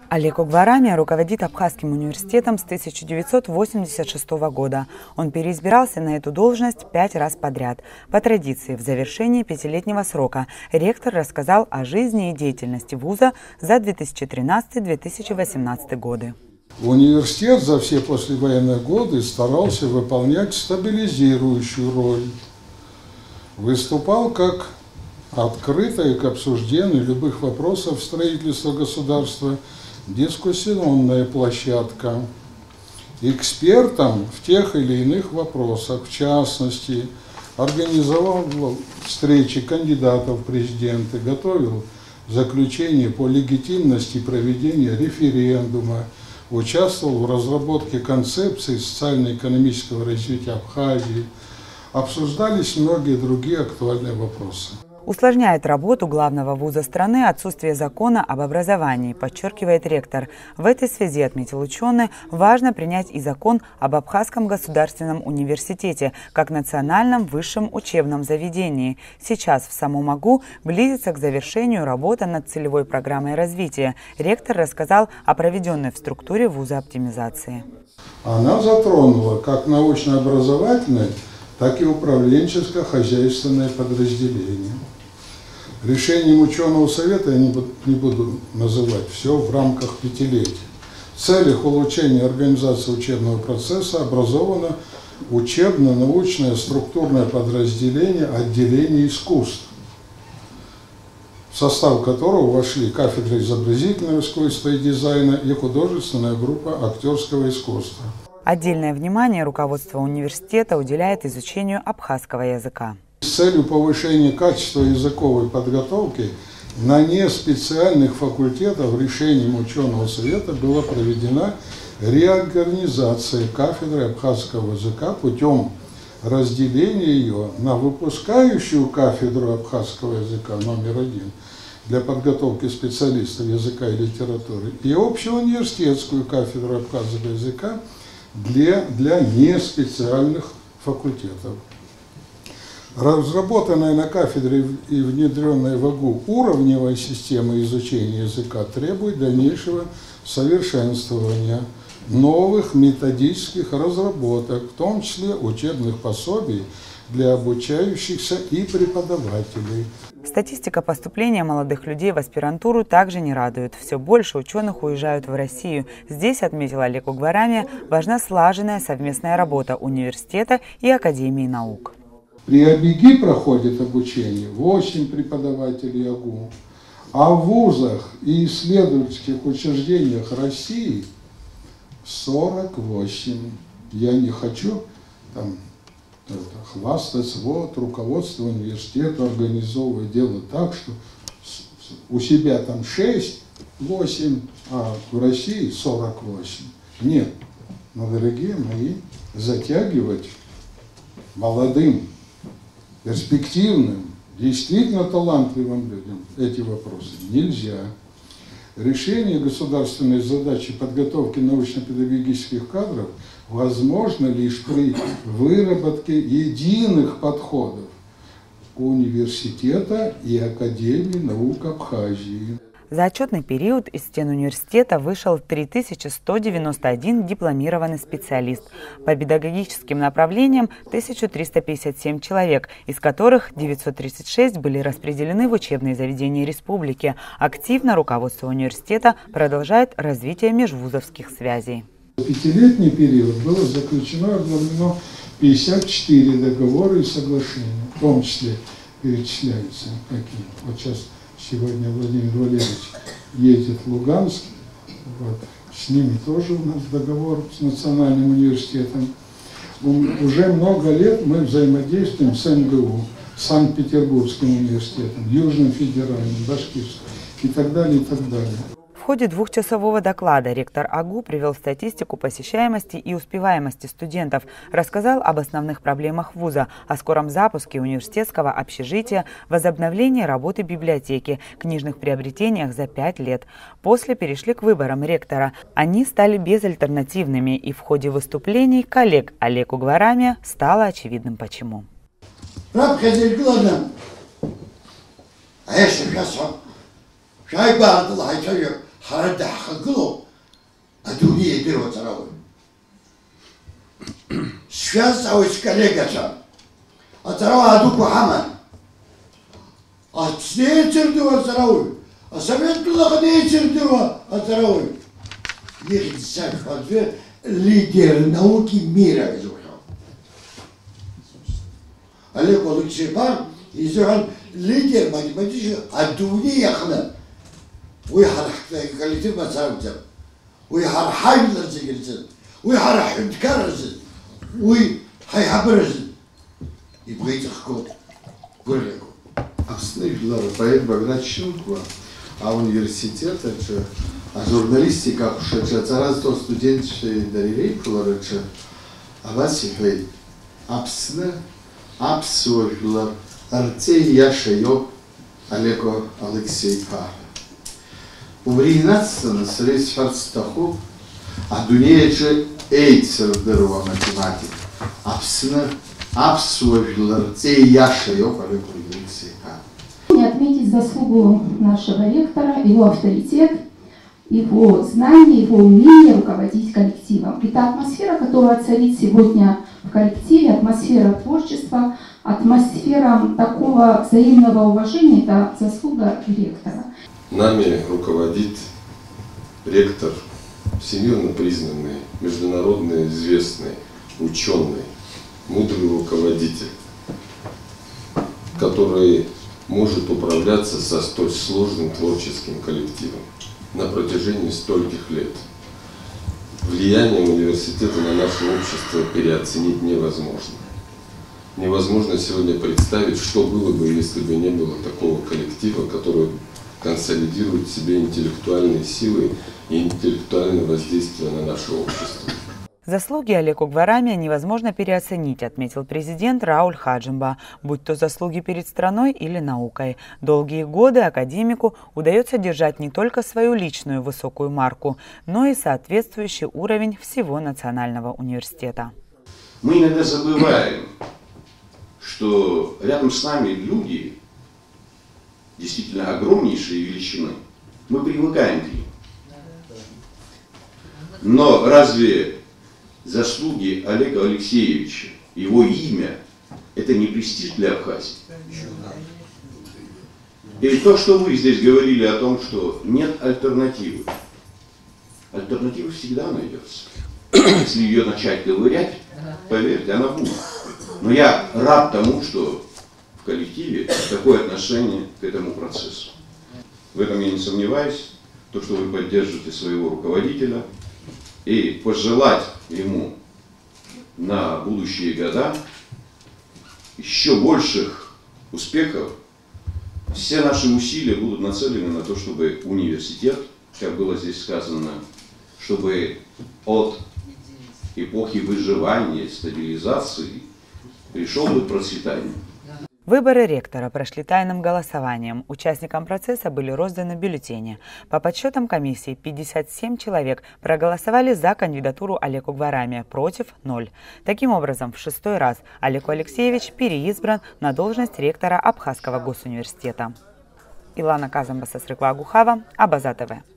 Олег Угварамия руководит Абхазским университетом с 1986 года. Он переизбирался на эту должность 5 раз подряд. По традиции, в завершении 5-летнего срока ректор рассказал о жизни и деятельности вуза за 2013-2018 годы. Университет за все послевоенные годы старался выполнять стабилизирующую роль. Выступал как открытая к обсуждению любых вопросов строительства государства дискуссионная площадка. Экспертам в тех или иных вопросах, в частности, организовал встречи кандидатов в президенты, готовил заключение по легитимности проведения референдума, участвовал в разработке концепции социально-экономического развития Абхазии, обсуждались многие другие актуальные вопросы. Усложняет работу главного вуза страны отсутствие закона об образовании, подчеркивает ректор. В этой связи, отметил ученый, важно принять и закон об Абхазском государственном университете как национальном высшем учебном заведении. Сейчас в самом АГУ близится к завершению работа над целевой программой развития. Ректор рассказал о проведенной в структуре вуза оптимизации. Она затронула как научно-образовательное, так и управленческо-хозяйственное подразделение. Решением ученого совета я не буду называть, все в рамках 5-летия. В целях улучшения организации учебного процесса образовано учебно-научное структурное подразделение отделения искусств, в состав которого вошли кафедра изобразительного искусства и дизайна и художественная группа актерского искусства. Отдельное внимание руководство университета уделяет изучению абхазского языка. С целью повышения качества языковой подготовки на неспециальных факультетах решением ученого совета была проведена реорганизация кафедры абхазского языка путем разделения ее на выпускающую кафедру абхазского языка номер 1 для подготовки специалистов языка и литературы и общеуниверситетскую кафедру абхазского языка для неспециальных факультетов. Разработанная на кафедре и внедренная в АГУ уровневая система изучения языка требует дальнейшего совершенствования, новых методических разработок, в том числе учебных пособий для обучающихся и преподавателей. Статистика поступления молодых людей в аспирантуру также не радует. Все больше ученых уезжают в Россию. Здесь, отметил Олег Угварамия, важна слаженная совместная работа университета и Академии наук. При АБИГИ проходит обучение 8 преподавателей АГУ, а в вузах и исследовательских учреждениях России 48. Я не хочу хвастаться, вот руководство университета организовывает дело так, что у себя там 6-8, а в России 48. Нет, но, дорогие мои, затягивать молодым, перспективным, действительно талантливым людям эти вопросы нельзя. Решение государственной задачи подготовки научно-педагогических кадров возможно лишь при выработке единых подходов университета и Академии наук Абхазии. За отчетный период из стен университета вышел 3191 дипломированный специалист. По педагогическим направлениям 1357 человек, из которых 936 были распределены в учебные заведения республики. Активно руководство университета продолжает развитие межвузовских связей. За 5-летний период было заключено и оформлено 54 договора и соглашения, в том числе перечисляются какие. Вот сейчас сегодня Владимир Валерьевич едет в Луганск, вот, с ними тоже у нас договор с Национальным университетом. Уже много лет мы взаимодействуем с МГУ, Санкт-Петербургским университетом, Южным федеральным, Башкирским и так далее, и так далее. В ходе двухчасового доклада ректор АГУ привел статистику посещаемости и успеваемости студентов, рассказал об основных проблемах вуза, о скором запуске университетского общежития, возобновлении работы библиотеки, книжных приобретениях за 5 лет. После перешли к выборам ректора. Они стали безальтернативными, и в ходе выступлений коллег Олег Угварамия стало очевидным почему. حرد حقلو أدوني يديروا تراوي связь أو إسكاليجا أتراوي أدوكو حمل أتسنيتردوا أتراوي أسمعت الله قد يتردوا أتراوي يخد السالف هذا ليدر نوكي ميرا يزوحوا عليك والله كسيبان يزوحوا ليدر ما تجي أدوني يخلق ويحرح كاليتين ما تساوتهم ويحرح حاجة لرزق ويحرح حدكار رزق ويحيحب رزق يبغي يتخكوت قريكو Абсолютно, поэт Богдан Щенко, а университет, а журналистика, что раз то студенты дарили, что а вас и абсолютно, Арцей Яшайо, Олег Алексей Павел. Увринаться на среди фарстаху, а дунеече эйцер дырова математика. Абсолютно, Арцей Яшайо, Олег Алексей Павел. Отметить заслугу нашего ректора, его авторитет, его знания, его умение руководить коллективом. И та атмосфера, которая царит сегодня в коллективе, атмосфера творчества, атмосфера такого взаимного уважения, это заслуга ректора. Нами руководит ректор, всемирно признанный, международно известный, ученый, мудрый руководитель, который может управляться со столь сложным творческим коллективом на протяжении стольких лет. Влияние университета на наше общество переоценить невозможно. Невозможно сегодня представить, что было бы, если бы не было такого коллектива, который консолидирует в себе интеллектуальные силы и интеллектуальное воздействие на наше общество. Заслуги Олеку Гварамия невозможно переоценить, отметил президент Рауль Хаджимба, будь то заслуги перед страной или наукой. Долгие годы академику удается держать не только свою личную высокую марку, но и соответствующий уровень всего национального университета. Мы иногда забываем, что рядом с нами люди действительно огромнейшие величины. Мы привыкаем к ним. Но разве заслуги Олега Алексеевича, его имя, это не престиж для Абхазии? И то, что вы здесь говорили о том, что нет альтернативы. Альтернатива всегда найдется. Если ее начать ковырять, поверьте, она будет. Но я рад тому, что в коллективе такое отношение к этому процессу. В этом я не сомневаюсь. То, что вы поддержите своего руководителя, и пожелать ему на будущие года еще больших успехов. Все наши усилия будут нацелены на то, чтобы университет, как было здесь сказано, чтобы от эпохи выживания, стабилизации пришел бы к процветанию. Выборы ректора прошли тайным голосованием. Участникам процесса были розданы бюллетени. По подсчетам комиссии, 57 человек проголосовали за кандидатуру Олеку Гварамия, против – 0. Таким образом, в 6-й раз Олег Алексеевич переизбран на должность ректора Абхазского госуниверситета. Илана Казамбаса, Срыква Агухава, Абаза ТВ.